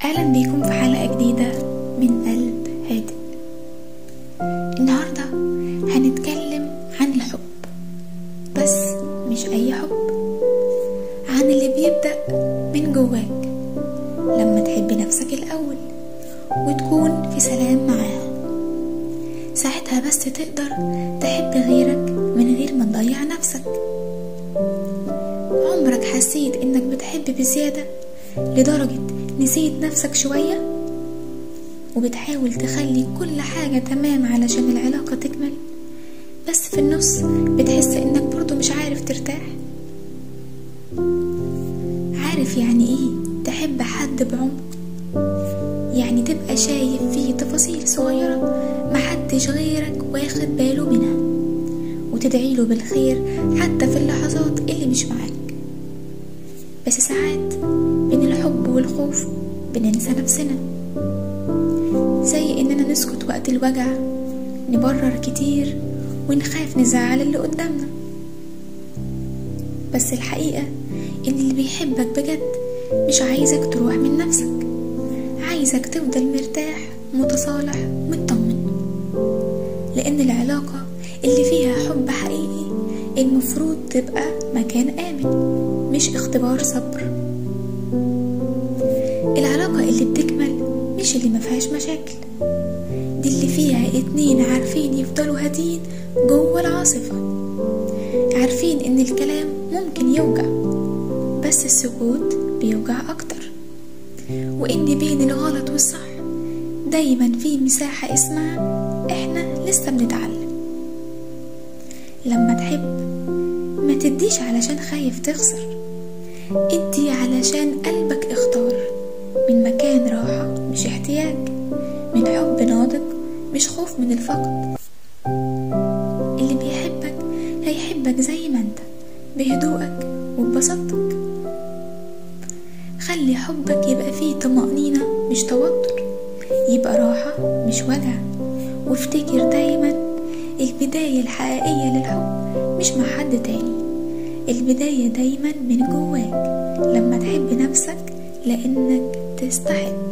أهلا بيكم في حلقة جديدة من قلب هادئ. النهاردة هنتكلم عن الحب، بس مش أي حب، عن اللي بيبدأ من جواك لما تحب نفسك الأول وتكون في سلام معاها. ساعتها بس تقدر تحب غيرك من غير ما تضيع نفسك. عمرك حسيت إنك بتحب بزيادة لدرجة نسيت نفسك شوية وبتحاول تخلي كل حاجة تمام علشان العلاقة تكمل، بس في النص بتحس إنك برضو مش عارف ترتاح؟ عارف يعني إيه تحب حد بعمق؟ يعني تبقى شايف فيه تفاصيل صغيرة محدش غيرك واخد باله منها، وتدعيله بالخير حتى في اللحظات اللي مش معاك. بس ساعات بين الحب والخوف بننسى نفسنا، زي إننا نسكت وقت الوجع، نبرر كتير ونخاف نزعل اللي قدامنا. بس الحقيقة إن اللي بيحبك بجد مش عايزك تروح من نفسك، عايزك تفضل مرتاح متصالح مطمن، لأن العلاقة اللي فيها حب حقيقي المفروض تبقى مكان آمن مش اختبار صبر. العلاقة اللي بتكمل مش اللي مفيهاش مشاكل، دي اللي فيها اتنين عارفين يفضلوا هادين جوه العاصفة، عارفين ان الكلام ممكن يوجع بس السكوت بيوجع اكتر، وان بين الغلط والصح دايما في مساحة اسمها احنا لسه بنتعلم. لما تحب ما تديش علشان خايف تخسر، ادي علشان قلبك اختار، من مكان راحة مش احتياج، من حب ناضج مش خوف من الفقد. اللي بيحبك هيحبك زي ما انت، بهدوءك وببساطتك. خلي حبك يبقى فيه طمأنينة مش توتر، يبقى راحة مش وجع. وافتكر دايما البداية الحقيقية للحب مش مع حد تاني، البداية دايما من جواك لما تحب نفسك لأنك تستحق.